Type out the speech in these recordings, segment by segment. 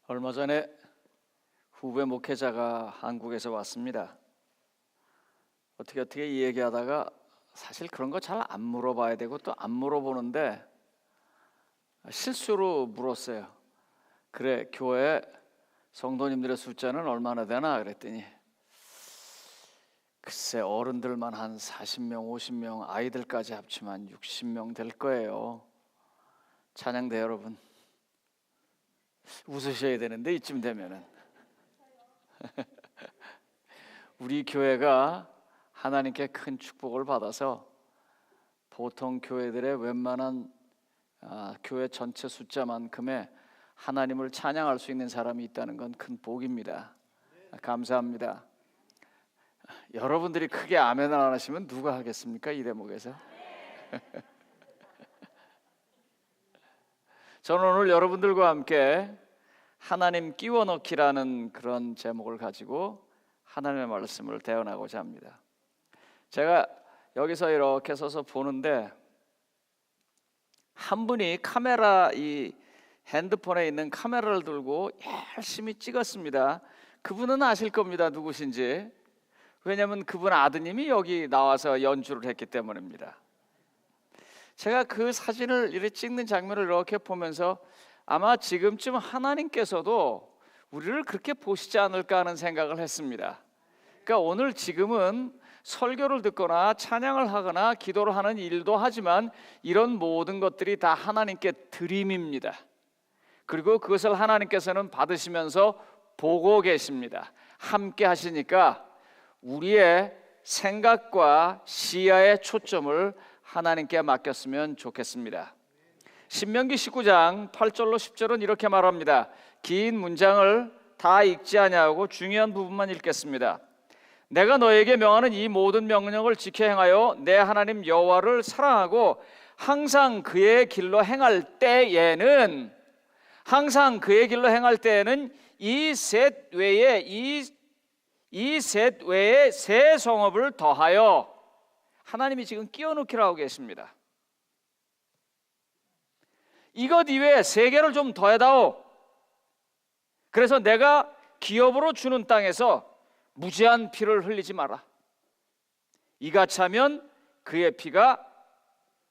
얼마 전에 후배 목회자가 한국에서 왔습니다. 어떻게 이 얘기하다가 사실 그런 거 잘 안 물어봐야 되고 또 안 물어보는데 실수로 물었어요. 그래, 교회 성도님들의 숫자는 얼마나 되나 그랬더니 글쎄 어른들만 한 40명, 50명, 아이들까지 합치면 60명 될 거예요. 찬양대 여러분, 웃으셔야 되는데 이쯤 되면은 우리 교회가 하나님께 큰 축복을 받아서 보통 교회들의 웬만한 교회 전체 숫자만큼의 하나님을 찬양할 수 있는 사람이 있다는 건 큰 복입니다. 감사합니다. 여러분들이 크게 아멘을 안 하시면 누가 하겠습니까? 이 대목에서. 저는 오늘 여러분들과 함께 하나님 끼워 넣기라는 그런 제목을 가지고 하나님의 말씀을 대언하고자 합니다. 제가 여기서 이렇게 서서 보는데 한 분이 이 핸드폰에 있는 카메라를 들고 열심히 찍었습니다. 그분은 아실 겁니다, 누구신지. 왜냐하면 그분 아드님이 여기 나와서 연주를 했기 때문입니다. 제가 그 사진을 이렇게 찍는 장면을 이렇게 보면서 아마 지금쯤 하나님께서도 우리를 그렇게 보시지 않을까 하는 생각을 했습니다. 그러니까 오늘 지금은 설교를 듣거나 찬양을 하거나 기도를 하는 일도 하지만 이런 모든 것들이 다 하나님께 드림입니다. 그리고 그것을 하나님께서는 받으시면서 보고 계십니다. 함께 하시니까 우리의 생각과 시야의 초점을 하나님께 맡겼으면 좋겠습니다. 신명기 19장 8절로 10절은 이렇게 말합니다. 긴 문장을 다 읽지 아니하고 중요한 부분만 읽겠습니다. 내가 너에게 명하는 이 모든 명령을 지켜 행하여 내 하나님 여호와를 사랑하고 항상 그의 길로 행할 때에는 이 셋 외에 새 성읍을 더하여 하나님이 지금 끼워넣기라고 하고 계십니다. 이것 이외에 세 개를 좀 더해다오. 그래서 내가 기업으로 주는 땅에서 무죄한 피를 흘리지 마라. 이같이 하면 그의 피가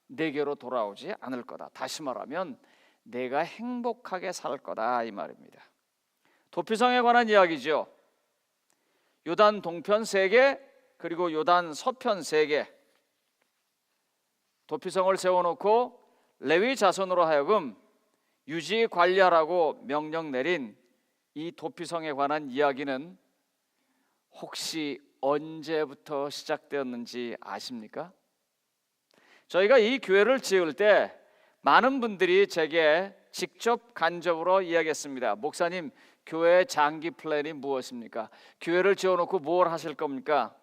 내게로 돌아오지 않을 거다. 다시 말하면 내가 행복하게 살 거다 이 말입니다. 도피성에 관한 이야기죠. 요단 동편 3개 그리고 요단 서편 3개. 도피성을 세워놓고 레위 자손으로 하여금 유지 관리하라고 명령 내린 이 도피성에 관한 이야기는 혹시 언제부터 시작되었는지 아십니까? 저희가 이 교회를 지을 때 많은 분들이 제게 직접 간접으로 이야기했습니다. 목사님, 교회의 장기 플랜이 무엇입니까? 교회를 지어놓고 뭘 하실 겁니까?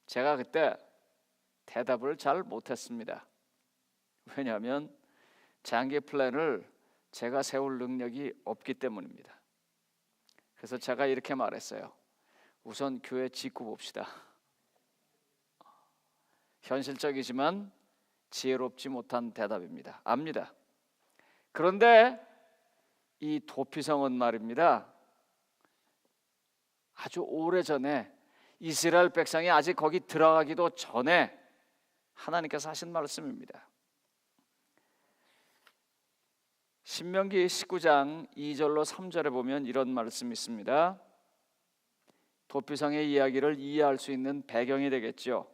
제가 그때 대답을 잘 못했습니다. 왜냐하면 장기 플랜을 제가 세울 능력이 없기 때문입니다. 그래서 제가 이렇게 말했어요. 우선 교회 짓고 봅시다. 현실적이지만 지혜롭지 못한 대답입니다. 압니다. 그런데 이 도피성은 말입니다. 아주 오래전에 이스라엘 백성이 아직 거기 들어가기도 전에 하나님께서 하신 말씀입니다. 신명기 19장 2절로 3절에 보면 이런 말씀이 있습니다. 도피성의 이야기를 이해할 수 있는 배경이 되겠죠.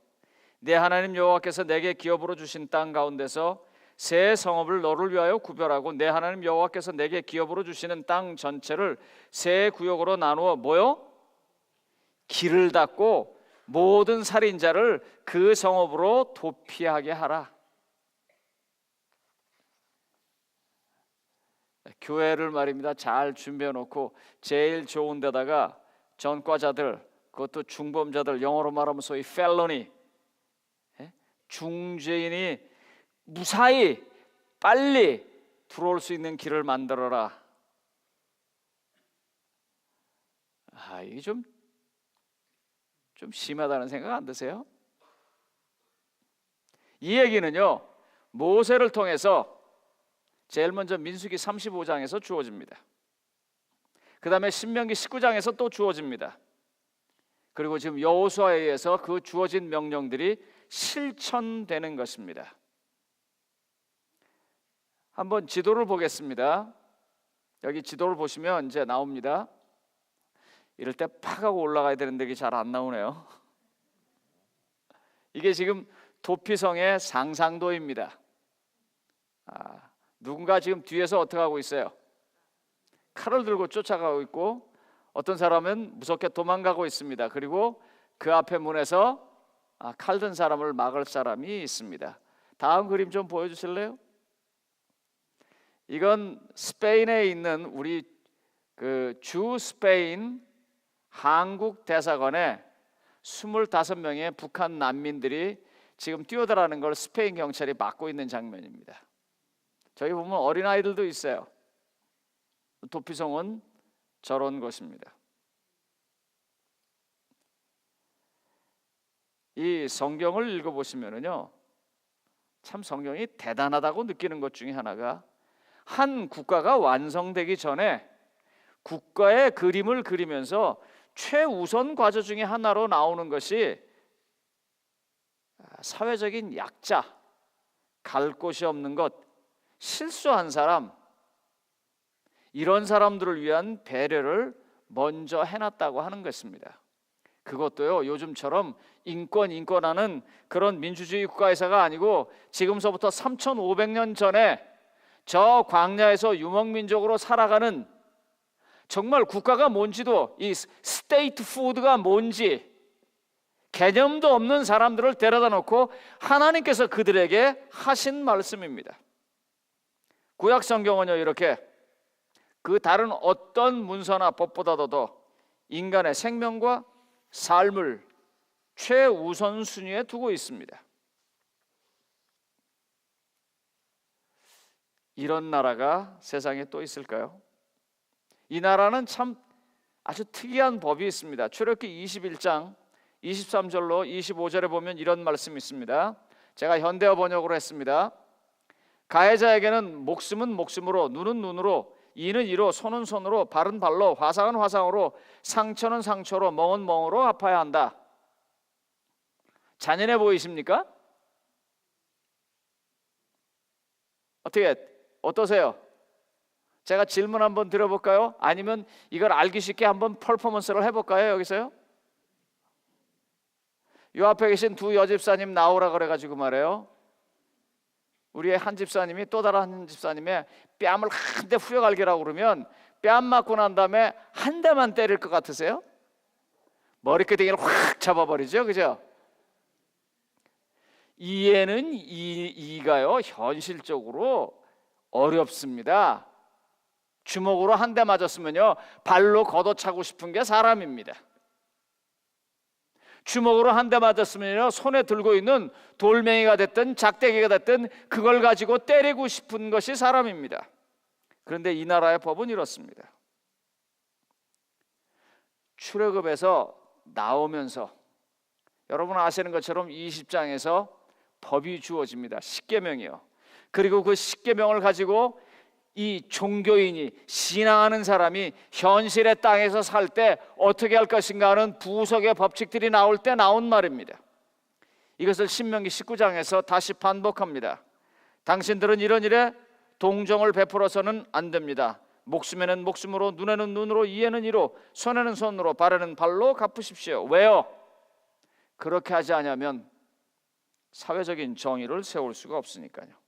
내 하나님 여호와께서 내게 기업으로 주신 땅 가운데서 새 성읍을 너를 위하여 구별하고 내 하나님 여호와께서 내게 기업으로 주시는 땅 전체를 새 구역으로 나누어 길을 닫고 모든 살인자를 그 성읍으로 도피하게 하라. 교회를 말입니다. 잘 준비해 놓고 제일 좋은 데다가 전과자들, 그것도 중범자들, 영어로 말하면 소위 felony, 중죄인이 무사히 빨리 들어올 수 있는 길을 만들어라. 이게 좀 심하다는 생각 안 드세요? 이 얘기는요, 모세를 통해서 제일 먼저 민수기 35장에서 주어집니다. 그 다음에 신명기 19장에서 또 주어집니다. 그리고 지금 여호수아에 의해서 그 주어진 명령들이 실천되는 것입니다. 한번 지도를 보겠습니다. 여기 지도를 보시면 이제 나옵니다. 이럴 때 팍 하고 올라가야 되는데 이게 잘 안 나오네요. 이게 지금 도피성의 상상도입니다. 누군가 지금 뒤에서 어떻게 하고 있어요? 칼을 들고 쫓아가고 있고, 어떤 사람은 무섭게 도망가고 있습니다. 그리고 그 앞에 문에서 칼 든 사람을 막을 사람이 있습니다. 다음 그림 좀 보여주실래요? 이건 스페인에 있는 우리 그 주 스페인 한국 대사관에 25명의 북한 난민들이 지금 뛰어들어가는 걸 스페인 경찰이 막고 있는 장면입니다. 저기 보면 어린아이들도 있어요. 도피성은 저런 것입니다. 이 성경을 읽어보시면은요, 참 성경이 대단하다고 느끼는 것 중에 하나가, 한 국가가 완성되기 전에 국가의 그림을 그리면서 최우선 과제 중에 하나로 나오는 것이 사회적인 약자, 갈 곳이 없는 것, 실수한 사람, 이런 사람들을 위한 배려를 먼저 해놨다고 하는 것입니다. 그것도요, 요즘처럼 인권하는 그런 민주주의 국가에서가 아니고 지금서부터 3,500년 전에 저 광야에서 유목민족으로 살아가는, 정말 국가가 뭔지도, 이 스테이트 푸드가 뭔지 개념도 없는 사람들을 데려다 놓고 하나님께서 그들에게 하신 말씀입니다. 구약 성경은요, 이렇게 그 다른 어떤 문서나 법보다도 더 인간의 생명과 삶을 최우선 순위에 두고 있습니다. 이런 나라가 세상에 또 있을까요? 이 나라는 참 아주 특이한 법이 있습니다. 출애굽기 21장 23절로 25절에 보면 이런 말씀이 있습니다. 제가 현대어 번역으로 했습니다. 가해자에게는 목숨은 목숨으로, 눈은 눈으로, 이는 이로, 손은 손으로, 발은 발로, 화상은 화상으로, 상처는 상처로, 멍은 멍으로 갚아야 한다. 잔인해 보이십니까? 어떠세요? 제가 질문 한번 드려볼까요? 아니면 이걸 알기 쉽게 한번 퍼포먼스를 해볼까요? 여기서요? 요 앞에 계신 두 여집사님 나오라 그래가지고 말해요. 우리의 한 집사님이 또 다른 한 집사님의 뺨을 한 대 후려갈기라고 그러면 뺨 맞고 난 다음에 한 대만 때릴 것 같으세요? 머리끄댕이를 확 잡아버리죠, 그죠? 이해는 이가요, 현실적으로 어렵습니다. 주먹으로 한 대 맞았으면요, 발로 걷어차고 싶은 게 사람입니다. 주먹으로 한 대 맞았으면요, 손에 들고 있는 돌멩이가 됐든 작대기가 됐든 그걸 가지고 때리고 싶은 것이 사람입니다. 그런데 이 나라의 법은 이렇습니다. 출애굽에서 나오면서 여러분 아시는 것처럼 20장에서 법이 주어집니다. 십계명이요. 그리고 그 십계명을 가지고 이 종교인이, 신앙하는 사람이 현실의 땅에서 살 때 어떻게 할 것인가 하는 부석의 법칙들이 나올 때 나온 말입니다. 이것을 신명기 19장에서 다시 반복합니다. 당신들은 이런 일에 동정을 베풀어서는 안 됩니다. 목숨에는 목숨으로, 눈에는 눈으로, 이에는 이로, 손에는 손으로, 발에는 발로 갚으십시오. 왜요? 그렇게 하지 않으면 사회적인 정의를 세울 수가 없으니까요.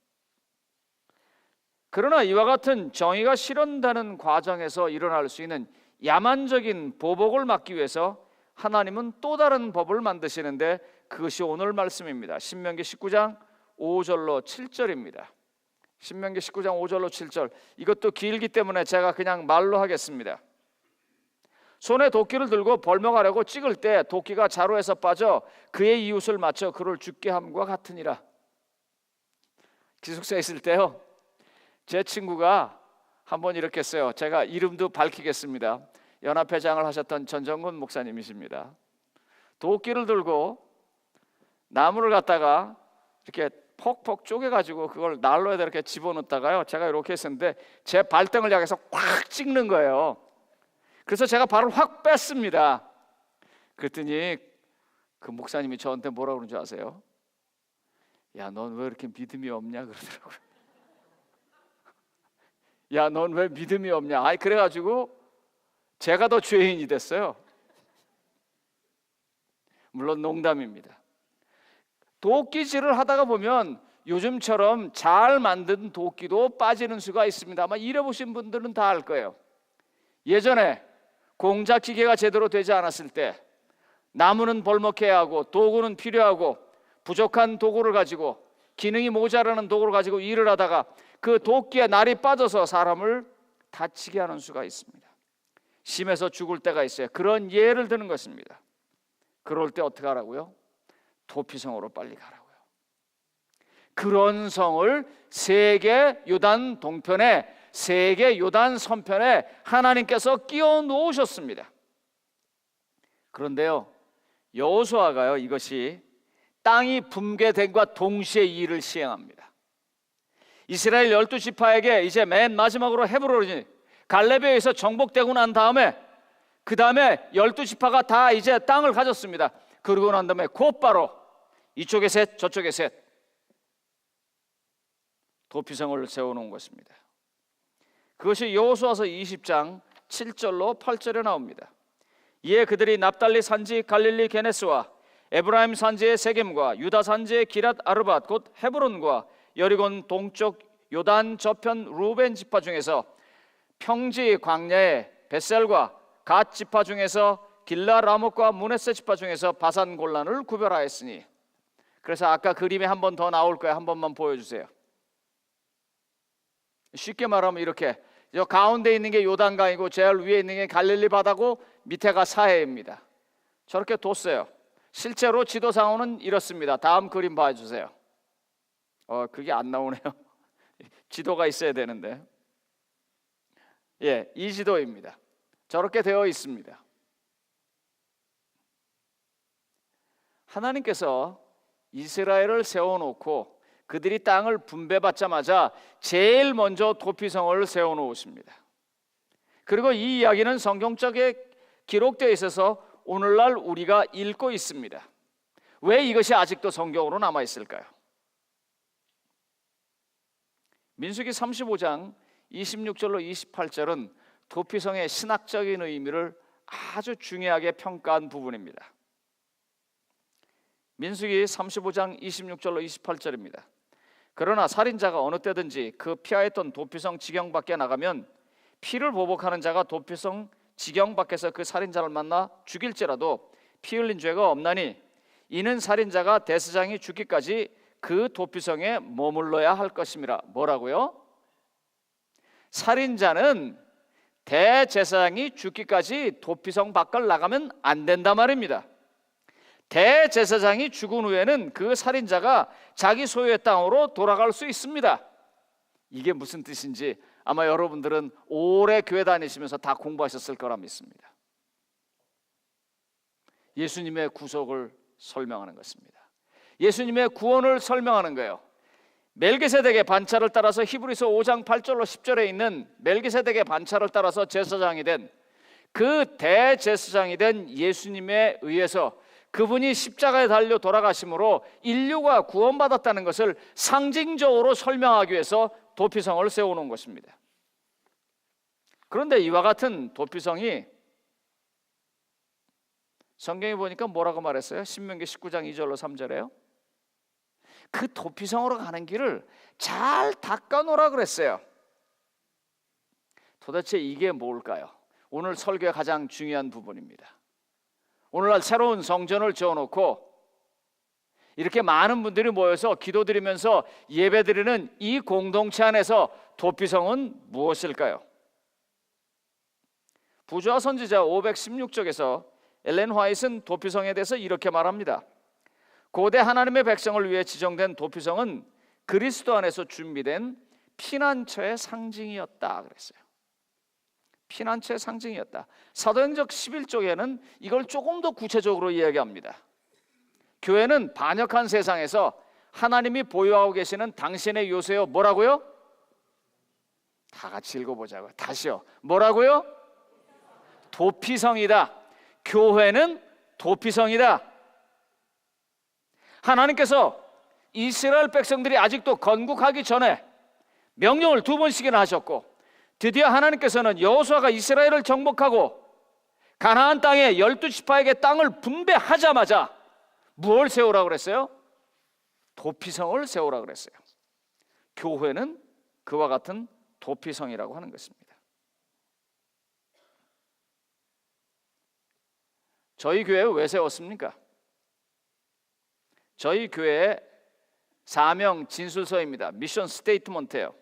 그러나 이와 같은 정의가 실현되는 과정에서 일어날 수 있는 야만적인 보복을 막기 위해서 하나님은 또 다른 법을 만드시는데 그것이 오늘 말씀입니다. 신명기 19장 5절로 7절입니다. 신명기 19장 5절로 7절, 이것도 길기 때문에 제가 그냥 말로 하겠습니다. 손에 도끼를 들고 벌목하려고 찍을 때 도끼가 자루에서 빠져 그의 이웃을 맞춰 그를 죽게 함과 같으니라. 기숙사에 있을 때요, 제 친구가 한번 이렇게 했어요. 제가 이름도 밝히겠습니다. 연합회장을 하셨던 전정근 목사님이십니다. 도끼를 들고 나무를 갖다가 이렇게 퍽퍽 쪼개가지고 그걸 난로에다 이렇게 집어넣다가요, 제가 이렇게 했었는데 제 발등을 향해서 꽉 찍는 거예요. 그래서 제가 발을 확 뺐습니다. 그랬더니 그 목사님이 저한테 뭐라고 그러는 줄 아세요? 야, 넌 왜 이렇게 믿음이 없냐 그러더라고요. 야, 넌 왜 믿음이 없냐. 아이, 그래가지고 제가 더 죄인이 됐어요. 물론 농담입니다. 도끼질을 하다가 보면 요즘처럼 잘 만든 도끼도 빠지는 수가 있습니다. 아마 일해보신 분들은 다 알 거예요. 예전에 공작 기계가 제대로 되지 않았을 때 나무는 벌목해야 하고 도구는 필요하고 부족한 도구를 가지고, 기능이 모자라는 도구를 가지고 일을 하다가 그 도끼에 날이 빠져서 사람을 다치게 하는 수가 있습니다. 심해서 죽을 때가 있어요. 그런 예를 드는 것입니다. 그럴 때 어떻게 하라고요? 도피성으로 빨리 가라고요. 그런 성을 세계 요단 동편에, 세계 요단 선편에 하나님께서 끼워 놓으셨습니다. 그런데요, 여호수아가요, 이것이 땅이 붕괴됨과 동시에 이 일을 시행합니다. 이스라엘 12지파에게 이제 맨 마지막으로 헤브론이 갈렙에서 정복되고 난 다음에, 그 다음에 12지파가 다 이제 땅을 가졌습니다. 그러고 난 다음에 곧바로 이쪽에 셋 저쪽에 셋 도피성을 세워놓은 것입니다. 그것이 여호수아서 20장 7절로 8절에 나옵니다. 이에 그들이 납달리 산지 갈릴리 게네스와 에브라임 산지의 세겜과 유다 산지의 기랏 아르밧 곧 헤브론과 여리곤 동쪽 요단 저편 루벤 지파 중에서 평지 광야의 벳셀과 갓 지파 중에서 길라 라못과 므네세 지파 중에서 바산 골란을 구별하였으니. 그래서 아까 그림에 한 번 더 나올 거예요. 한 번만 보여주세요. 쉽게 말하면 이렇게, 저 가운데 있는 게 요단강이고 제일 위에 있는 게 갈릴리 바다고 밑에가 사해입니다. 저렇게 뒀어요. 실제로 지도상으로는 이렇습니다. 다음 그림 봐주세요. 그게 안 나오네요. 지도가 있어야 되는데. 예, 이 지도입니다. 저렇게 되어 있습니다. 하나님께서 이스라엘을 세워놓고 그들이 땅을 분배받자마자 제일 먼저 도피성을 세워놓으십니다. 그리고 이 이야기는 성경적에 기록되어 있어서 오늘날 우리가 읽고 있습니다. 왜 이것이 아직도 성경으로 남아있을까요? 민수기 35장 26절로 28절은 도피성의 신학적인 의미를 아주 중요하게 평가한 부분입니다. 민수기 35장 26절로 28절입니다. 그러나 살인자가 어느 때든지 그 피하였던 도피성 지경 밖에 나가면 피를 보복하는 자가 도피성 지경 밖에서 그 살인자를 만나 죽일지라도 피 흘린 죄가 없나니 이는 살인자가 대제사장이 죽기까지 그 도피성에 머물러야 할 것임이라. 뭐라고요? 살인자는 대제사장이 죽기까지 도피성 밖을 나가면 안 된단 말입니다. 대제사장이 죽은 후에는 그 살인자가 자기 소유의 땅으로 돌아갈 수 있습니다. 이게 무슨 뜻인지 아마 여러분들은 오래 교회 다니시면서 다 공부하셨을 거라 믿습니다. 예수님의 구속을 설명하는 것입니다. 예수님의 구원을 설명하는 거예요. 멜기세덱의 반차를 따라서 히브리서 5장 8절로 10절에 있는 멜기세덱의 반차를 따라서 제사장이 된 그 대제사장이 된 예수님에 의해서 그분이 십자가에 달려 돌아가심으로 인류가 구원받았다는 것을 상징적으로 설명하기 위해서 도피성을 세워놓은 것입니다. 그런데 이와 같은 도피성이 성경에 보니까 뭐라고 말했어요? 신명기 19장 2절로 3절에요. 그 도피성으로 가는 길을 잘 닦아놓으라 그랬어요. 도대체 이게 뭘까요? 오늘 설교의 가장 중요한 부분입니다. 오늘날 새로운 성전을 지어놓고 이렇게 많은 분들이 모여서 기도드리면서 예배드리는 이 공동체 안에서 도피성은 무엇일까요? 부조화 선지자 516쪽에서 엘렌 화이트는 도피성에 대해서 이렇게 말합니다. 고대 하나님의 백성을 위해 지정된 도피성은 그리스도 안에서 준비된 피난처의 상징이었다 그랬어요. 피난처의 상징이었다. 사도행전 11쪽에는 이걸 조금 더 구체적으로 이야기합니다. 교회는 반역한 세상에서 하나님이 보유하고 계시는 당신의 요새요. 뭐라고요? 다 같이 읽어보자고요. 다시요. 뭐라고요? 도피성이다. 교회는 도피성이다. 하나님께서 이스라엘 백성들이 아직도 건국하기 전에 명령을 2번씩이나 하셨고, 드디어 하나님께서는 여호수아가 이스라엘을 정복하고 가나안 땅에 12지파에게 땅을 분배하자마자 무엇을 세우라고 그랬어요? 도피성을 세우라고 그랬어요. 교회는 그와 같은 도피성이라고 하는 것입니다. 저희 교회 왜 세웠습니까? 저희 교회의 사명 진술서입니다. 미션 스테이트먼트예요.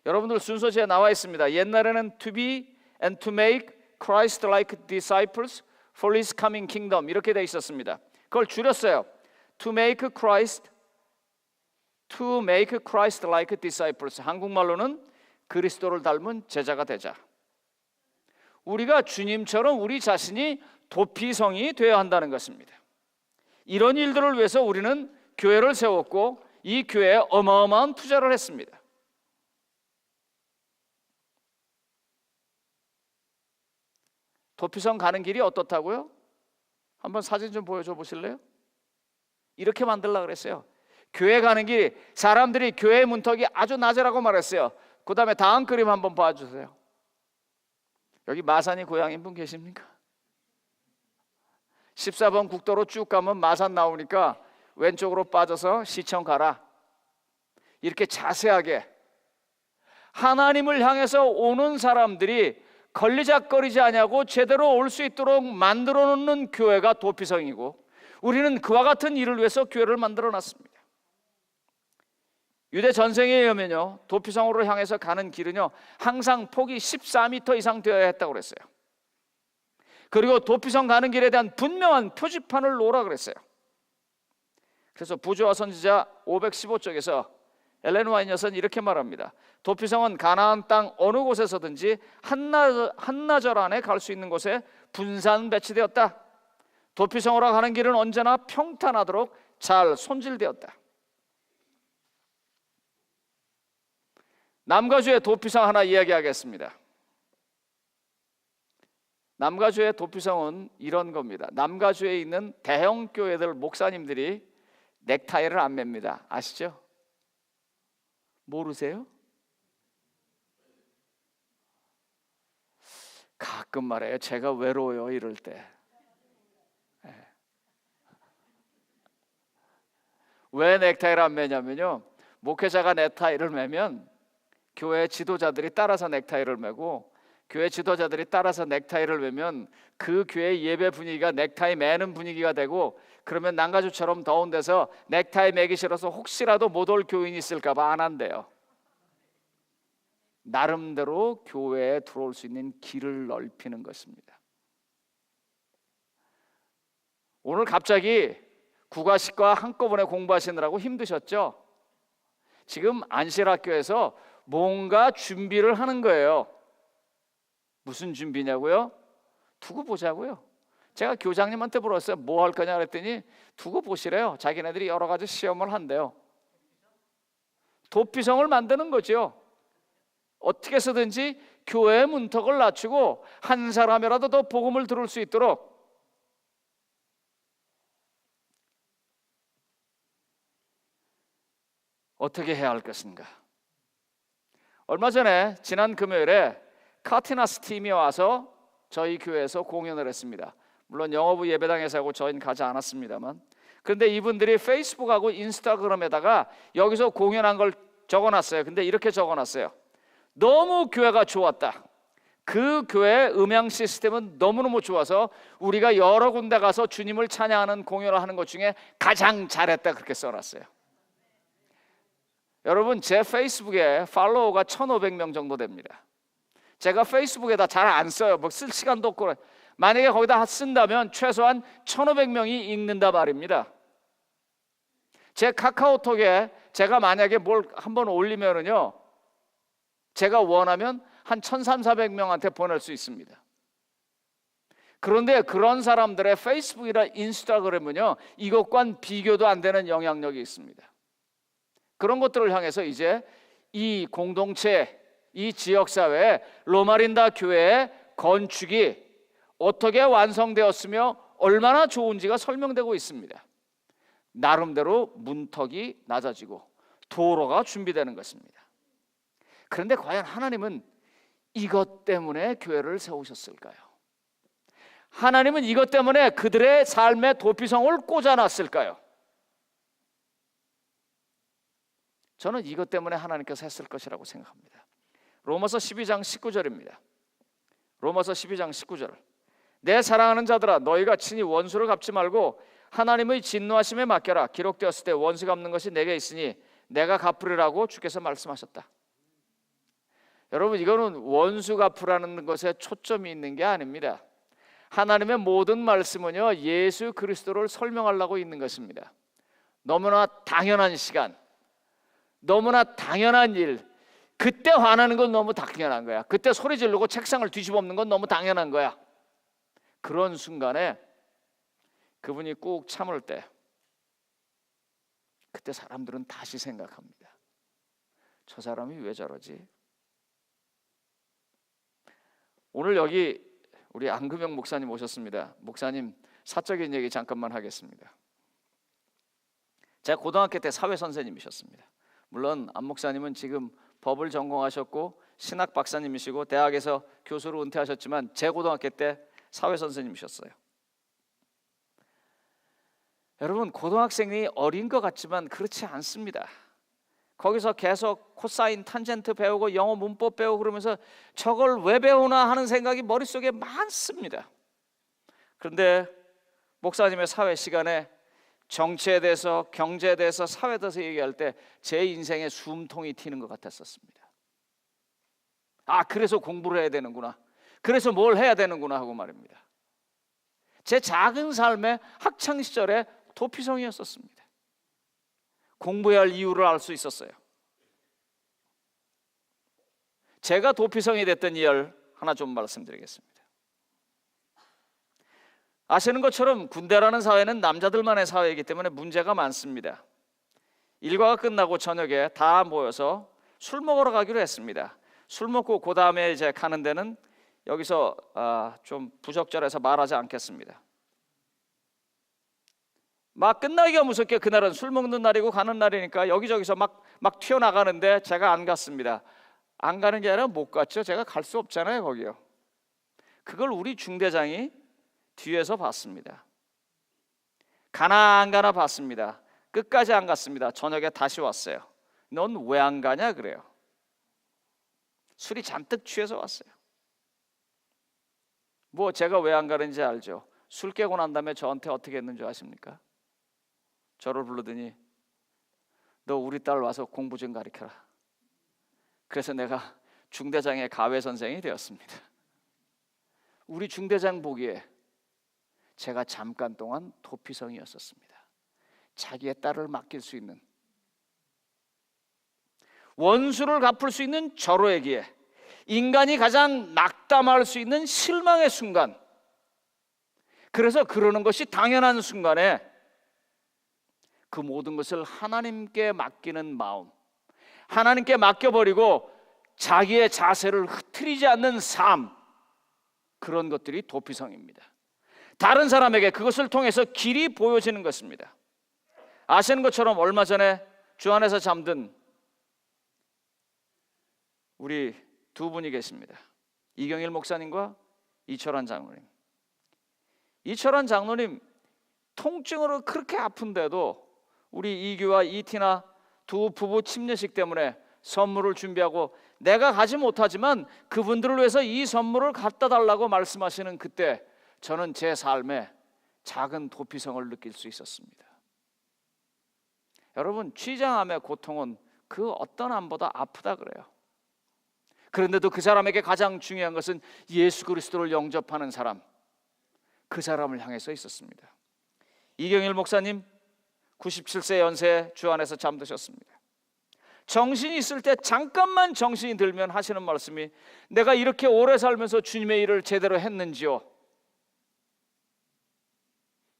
여러분들 순서지에 나와 있습니다. 옛날에는 to be and to make Christ-like disciples for His coming kingdom 이렇게 돼 있었습니다. 그걸 줄였어요. to make Christ-like disciples. 한국말로는 그리스도를 닮은 제자가 되자. 우리가 주님처럼 우리 자신이 도피성이 되어야 한다는 것입니다. 이런 일들을 위해서 우리는 교회를 세웠고 이 교회에 어마어마한 투자를 했습니다. 도피성 가는 길이 어떻다고요? 한번 사진 좀 보여줘 보실래요? 이렇게 만들려고 그랬어요. 교회 가는 길이, 사람들이 교회 문턱이 아주 낮으라고 말했어요. 그 다음에 다음 그림 한번 봐주세요. 여기 마산이 고향인 분 계십니까? 14번 국도로 쭉 가면 마산 나오니까 왼쪽으로 빠져서 시청 가라. 이렇게 자세하게 하나님을 향해서 오는 사람들이 걸리작거리지 않냐고 제대로 올 수 있도록 만들어 놓는 교회가 도피성이고, 우리는 그와 같은 일을 위해서 교회를 만들어 놨습니다. 유대 전쟁에 의하면요, 도피성으로 향해서 가는 길은요 항상 폭이 14m 이상 되어야 했다고 그랬어요. 그리고 도피성 가는 길에 대한 분명한 표지판을 놓으라 그랬어요. 그래서 부조와 선지자 515쪽에서 엘렌 화이트 여사는 이렇게 말합니다. 도피성은 가나안 땅 어느 곳에서든지 한나절 안에 갈 수 있는 곳에 분산 배치되었다. 도피성으로 가는 길은 언제나 평탄하도록 잘 손질되었다. 남가주의 도피성 하나 이야기하겠습니다. 남가주의 도피성은 이런 겁니다. 남가주에 있는 대형 교회들 목사님들이 넥타이를 안 맵니다. 아시죠? 모르세요? 가끔 말해요. 제가 외로워요 이럴 때. 왜 넥타이를 안 매냐면요, 목회자가 넥타이를 매면 교회 지도자들이 따라서 넥타이를 매고, 교회 지도자들이 따라서 넥타이를 매면 그 교회 예배 분위기가 넥타이 매는 분위기가 되고, 그러면 남가주처럼 더운 데서 넥타이 매기 싫어서 혹시라도 못 올 교인이 있을까 봐 안 한대요. 나름대로 교회에 들어올 수 있는 길을 넓히는 것입니다. 오늘 갑자기 국어식과 한꺼번에 공부하시느라고 힘드셨죠? 지금 안실학교에서 뭔가 준비를 하는 거예요. 무슨 준비냐고요? 두고 보자고요. 제가 교장님한테 물었어요. 뭐 할 거냐 그랬더니 두고 보시래요. 자기네들이 여러 가지 시험을 한대요. 도피성을 만드는 거죠. 어떻게 해서든지 교회의 문턱을 낮추고 한 사람이라도 더 복음을 들을 수 있도록. 어떻게 해야 할 것인가? 얼마 전에 지난 금요일에 카티나스 팀이 와서 저희 교회에서 공연을 했습니다. 물론 영어부 예배당에서 하고 저희는 가지 않았습니다만, 그런데 이분들이 페이스북하고 인스타그램에다가 여기서 공연한 걸 적어놨어요. 근데 이렇게 적어놨어요. 너무 교회가 좋았다. 그 교회의 음향 시스템은 너무너무 좋아서 우리가 여러 군데 가서 주님을 찬양하는 공연을 하는 것 중에 가장 잘했다. 그렇게 써놨어요. 여러분, 제 페이스북에 팔로워가 1,500명 정도 됩니다. 제가 페이스북에다 잘 안 써요. 뭐 쓸 시간도 없고. 만약에 거기다 쓴다면 최소한 1,500명이 읽는다 말입니다. 제 카카오톡에 제가 만약에 뭘 한번 올리면은요, 제가 원하면 한 1,300~1,400명한테 보낼 수 있습니다. 그런데 그런 사람들의 페이스북이나 인스타그램은요, 이것과는 비교도 안 되는 영향력이 있습니다. 그런 것들을 향해서 이제 이 공동체, 이 지역사회, 로마린다 교회의 건축이 어떻게 완성되었으며 얼마나 좋은지가 설명되고 있습니다. 나름대로 문턱이 낮아지고 도로가 준비되는 것입니다. 그런데 과연 하나님은 이것 때문에 교회를 세우셨을까요? 하나님은 이것 때문에 그들의 삶의 도피성을 꽂아놨을까요? 저는 이것 때문에 하나님께서 했을 것이라고 생각합니다. 로마서 12장 19절입니다. 로마서 12장 19절. 내 사랑하는 자들아, 너희가 친히 원수를 갚지 말고 하나님의 진노하심에 맡겨라. 기록되었을 때 원수 갚는 것이 내게 있으니 내가 갚으리라고 주께서 말씀하셨다. 여러분, 이거는 원수 갚으라는 것에 초점이 있는 게 아닙니다. 하나님의 모든 말씀은요, 예수 그리스도를 설명하려고 있는 것입니다. 너무나 당연한 시간, 너무나 당연한 일, 그때 화나는 건 너무 당연한 거야. 그때 소리 지르고 책상을 뒤집어 엎는 건 너무 당연한 거야. 그런 순간에 그분이 꾹 참을 때, 그때 사람들은 다시 생각합니다. 저 사람이 왜 저러지? 오늘 여기 우리 안금영 목사님 오셨습니다. 목사님, 사적인 얘기 잠깐만 하겠습니다. 제가 고등학교 때 사회 선생님이셨습니다. 물론 안 목사님은 지금 법을 전공하셨고 신학 박사님이시고 대학에서 교수로 은퇴하셨지만 제 고등학교 때 사회 선생님이셨어요. 여러분, 고등학생이 어린 것 같지만 그렇지 않습니다. 거기서 계속 코사인, 탄젠트 배우고 영어 문법 배우고 그러면서 저걸 왜 배우나 하는 생각이 머릿속에 많습니다. 그런데 목사님의 사회 시간에 정치에 대해서, 경제에 대해서, 사회에 대해서 얘기할 때 제 인생에 숨통이 튀는 것 같았었습니다. 아, 그래서 공부를 해야 되는구나, 그래서 뭘 해야 되는구나 하고 말입니다. 제 작은 삶의 학창시절의 도피성이었었습니다. 공부해야 할 이유를 알 수 있었어요. 제가 도피성이 됐던 이유를 하나 좀 말씀드리겠습니다. 아시는 것처럼 군대라는 사회는 남자들만의 사회이기 때문에 문제가 많습니다. 일과가 끝나고 저녁에 다 모여서 술 먹으러 가기로 했습니다. 술 먹고 그 다음에 이제 가는 데는 여기서 좀 부적절해서 말하지 않겠습니다. 막 끝나기가 무섭게 그날은 술 먹는 날이고 가는 날이니까 여기저기서 막 튀어나가는데 제가 안 갔습니다. 안 가는 게 아니라 못 갔죠. 제가 갈 수 없잖아요, 거기요. 그걸 우리 중대장이 뒤에서 봤습니다. 가나 안 가나 봤습니다. 끝까지 안 갔습니다. 저녁에 다시 왔어요. 넌 왜 안 가냐 그래요. 술이 잔뜩 취해서 왔어요. 뭐 제가 왜 안 가는지 알죠? 술 깨고 난 다음에 저한테 어떻게 했는 줄 아십니까? 저를 부르더니 너 우리 딸 와서 공부 좀 가르쳐라. 그래서 내가 중대장의 가외 선생이 되었습니다. 우리 중대장 보기에 제가 잠깐 동안 도피성이었었습니다. 자기의 딸을 맡길 수 있는, 원수를 갚을 수 있는 절호이기에 인간이 가장 낙담할 수 있는 실망의 순간, 그래서 그러는 것이 당연한 순간에 그 모든 것을 하나님께 맡기는 마음, 하나님께 맡겨버리고 자기의 자세를 흐트리지 않는 삶, 그런 것들이 도피성입니다. 다른 사람에게 그것을 통해서 길이 보여지는 것입니다. 아시는 것처럼 얼마 전에 주 안에서 잠든 우리 두 분이 계십니다. 이경일 목사님과 이철환 장로님. 이철환 장로님 통증으로 그렇게 아픈데도 우리 이규와 이티나 두 부부 침례식 때문에 선물을 준비하고 내가 가지 못하지만 그분들을 위해서 이 선물을 갖다 달라고 말씀하시는 그때 저는 제 삶에 작은 도피성을 느낄 수 있었습니다. 여러분, 췌장암의 고통은 그 어떤 암보다 아프다 그래요. 그런데도 그 사람에게 가장 중요한 것은 예수 그리스도를 영접하는 사람, 그 사람을 향해서 있었습니다. 이경일 목사님 97세 연세에 주 안에서 잠드셨습니다. 정신이 있을 때 잠깐만 정신이 들면 하시는 말씀이 내가 이렇게 오래 살면서 주님의 일을 제대로 했는지요?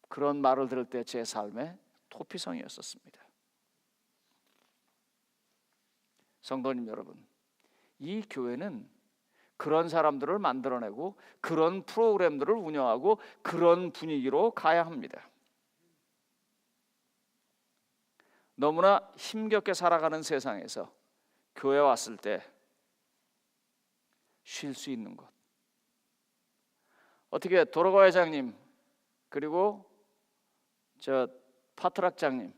그런 말을 들을 때 제 삶에 도피성이었었습니다. 성도님 여러분, 이 교회는 그런 사람들을 만들어내고 그런 프로그램들을 운영하고 그런 분위기로 가야 합니다. 너무나 힘겹게 살아가는 세상에서 교회 왔을 때 쉴 수 있는 곳. 어떻게 도로가 회장님 그리고 저 파트락장님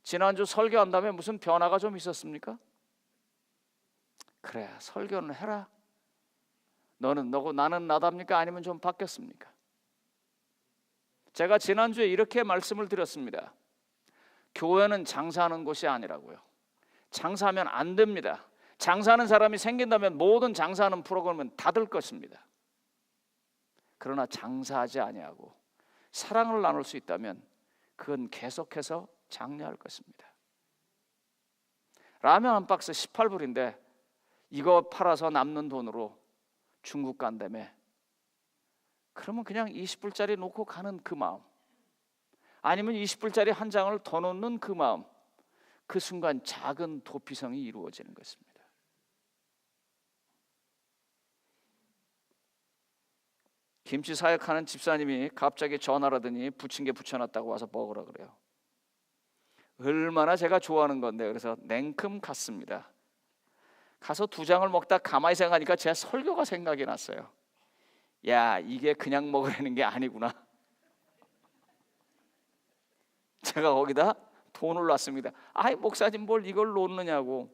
지난주 설교한 다음에 무슨 변화가 좀 있었습니까? 그래, 설교는 해라. 너는 너고 나는 나답니까? 아니면 좀 바뀌었습니까? 제가 지난주에 이렇게 말씀을 드렸습니다. 교회는 장사하는 곳이 아니라고요. 장사하면 안 됩니다. 장사하는 사람이 생긴다면 모든 장사하는 프로그램은 닫을 것입니다. 그러나 장사하지 아니하고 사랑을 나눌 수 있다면 그건 계속해서 장려할 것입니다. 라면 한 박스 18불인데 이거 팔아서 남는 돈으로 중국 간다며. 그러면 그냥 20불짜리 놓고 가는 그 마음, 아니면 20불짜리 한 장을 더 놓는 그 마음, 그 순간 작은 도피성이 이루어지는 것입니다. 김치 사역하는 집사님이 갑자기 전화를 하더니 부침개 붙여놨다고 와서 먹으라 그래요. 얼마나 제가 좋아하는 건데, 그래서 냉큼 갔습니다. 가서 2장을 먹다 가만히 생각하니까 제 설교가 생각이 났어요. 야, 이게 그냥 먹으라는 게 아니구나. 제가 거기다 돈을 놨습니다. 아이, 목사님 뭘 이걸 놓느냐고.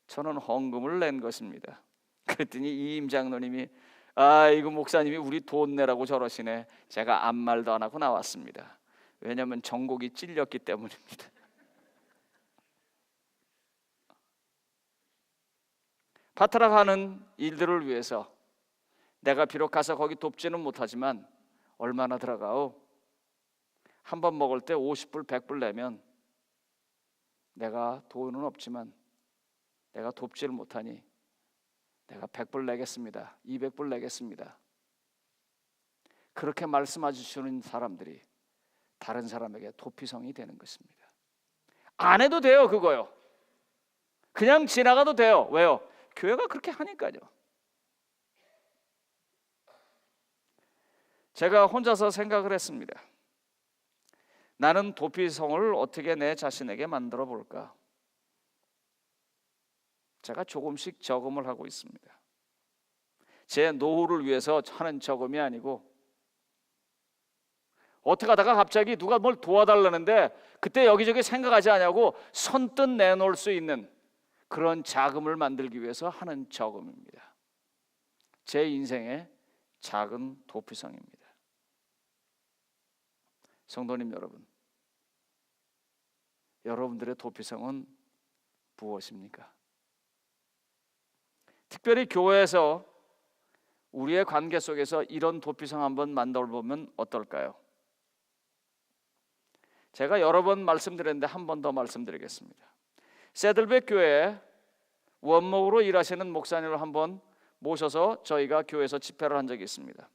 저는 헌금을 낸 것입니다. 그랬더니 이 임장로님이 아이고, 목사님이 우리 돈 내라고 저러시네. 제가 아무 말도 안 하고 나왔습니다. 왜냐하면 정곡이 찔렸기 때문입니다. 파트락하는 일들을 위해서 내가 비록 가서 거기 돕지는 못하지만 얼마나 들어가오? 한 번 먹을 때 50불 100불 내면 내가 돈은 없지만 내가 돕지를 못하니 내가 100불 내겠습니다. 200불 내겠습니다. 그렇게 말씀해 주시는 사람들이 다른 사람에게 도피성이 되는 것입니다. 안 해도 돼요, 그거요. 그냥 지나가도 돼요. 왜요? 교회가 그렇게 하니까요. 제가 혼자서 생각을 했습니다. 나는 도피성을 어떻게 내 자신에게 만들어 볼까? 제가 조금씩 저금을 하고 있습니다. 제 노후를 위해서 하는 저금이 아니고, 어떻게 하다가 갑자기 누가 뭘 도와달라는데 그때 여기저기 생각하지 않냐고 선뜻 내놓을 수 있는 그런 자금을 만들기 위해서 하는 저금입니다. 제 인생의 작은 도피성입니다. 성도님 여러분, 여러분들의 도피성은 무엇입니까? 특별히 교회에서 우리의 관계 속에서 이런 도피성 한번 만들어 보면 어떨까요? 제가 여러 번 말씀드렸는데 한 번 더 말씀드리겠습니다. 새들백 교회에 원목으로 일하시는 목사님을 한번 모셔서 저희가 교회에서 집회를 한 적이 있습니다.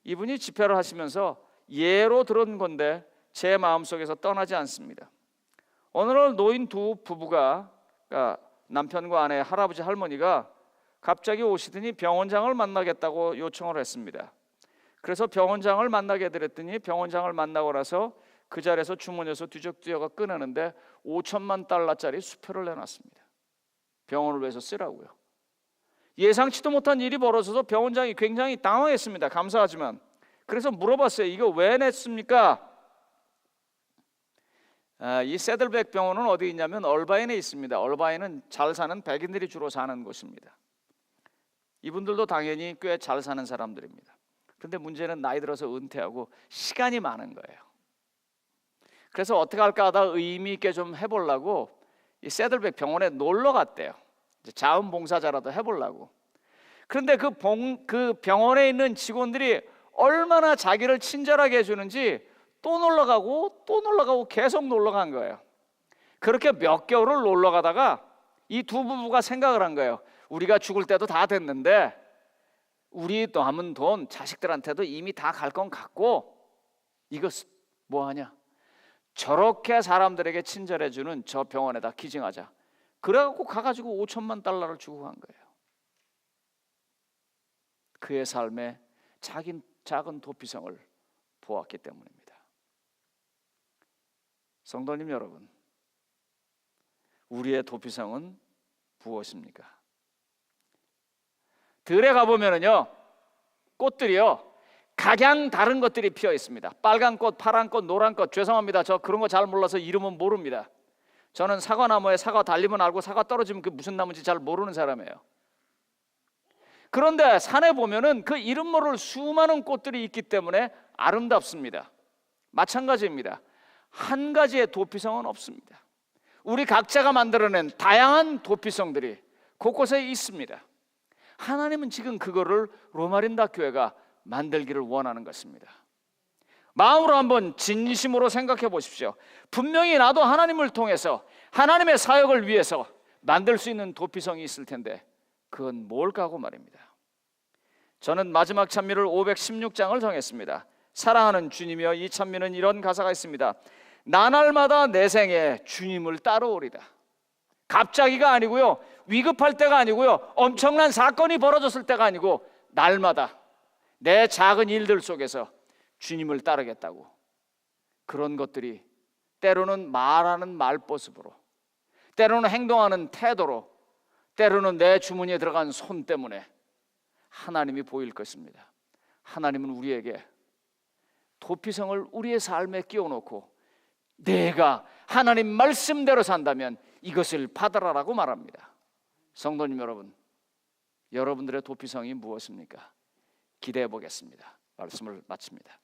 이분이 집회를 하시면서 예로 들은 건데 제 마음속에서 떠나지 않습니다. 어느 날 노인 두 부부가, 그러니까 남편과 아내, 할아버지 할머니가 갑자기 오시더니 병원장을 만나겠다고 요청을 했습니다. 그래서 병원장을 만나게 해드렸더니 병원장을 만나고 나서 그 자리에서 주머니에서 뒤적뒤적가 꺼내는데 5천만 달러짜리 수표를 내놨습니다. 병원을 위해서 쓰라고요. 예상치도 못한 일이 벌어져서 병원장이 굉장히 당황했습니다. 감사하지만. 그래서 물어봤어요. 이거 왜 냈습니까? 이 새들백 병원은 어디 있냐면 얼바인에 있습니다. 얼바인은 잘 사는 백인들이 주로 사는 곳입니다. 이분들도 당연히 꽤 잘 사는 사람들입니다. 그런데 문제는 나이 들어서 은퇴하고 시간이 많은 거예요. 그래서 어떻게 할까 하다 의미 있게 좀 해보려고 이 새들백 병원에 놀러 갔대요. 자원봉사자라도 해보려고. 그런데 그 병원에 있는 직원들이 얼마나 자기를 친절하게 해주는지 또 놀러 가고 또 놀러 가고 계속 놀러 간 거예요. 그렇게 몇 개월을 놀러 가다가 이 두 부부가 생각을 한 거예요. 우리가 죽을 때도 다 됐는데 우리 남은 돈 자식들한테도 이미 다 갈 건 같고 이거 뭐 하냐? 저렇게 사람들에게 친절해주는 저 병원에다 기증하자. 그래갖고 가가지고 5천만 달러를 주고 간 거예요. 그의 삶에 작은 도피성을 보았기 때문입니다. 성도님 여러분, 우리의 도피성은 무엇입니까? 들에 가보면은요, 꽃들이요, 각양 다른 것들이 피어 있습니다. 빨간 꽃, 파란 꽃, 노란 꽃. 죄송합니다. 저 그런 거 잘 몰라서 이름은 모릅니다. 저는 사과나무에 사과 달리면 알고 사과 떨어지면 그게 무슨 나무인지 잘 모르는 사람이에요. 그런데 산에 보면은 그 이름 모를 수많은 꽃들이 있기 때문에 아름답습니다. 마찬가지입니다. 한 가지의 도피성은 없습니다. 우리 각자가 만들어낸 다양한 도피성들이 곳곳에 있습니다. 하나님은 지금 그거를 로마린다 교회가 만들기를 원하는 것입니다. 마음으로 한번 진심으로 생각해 보십시오. 분명히 나도 하나님을 통해서 하나님의 사역을 위해서 만들 수 있는 도피성이 있을 텐데 그건 뭘까 하고 말입니다. 저는 마지막 찬미를 516장을 정했습니다. 사랑하는 주님이여, 이 찬미는 이런 가사가 있습니다. 나날마다 내 생에 주님을 따라오리다. 갑자기가 아니고요, 위급할 때가 아니고요, 엄청난 사건이 벌어졌을 때가 아니고 날마다 내 작은 일들 속에서 주님을 따르겠다고. 그런 것들이 때로는 말하는 말버릇으로, 때로는 행동하는 태도로, 때로는 내 주머니에 들어간 손 때문에 하나님이 보일 것입니다. 하나님은 우리에게 도피성을 우리의 삶에 끼워놓고 내가 하나님 말씀대로 산다면 이것을 받아라라고 말합니다. 성도님 여러분, 여러분들의 도피성이 무엇입니까? 기대해 보겠습니다. 말씀을 마칩니다.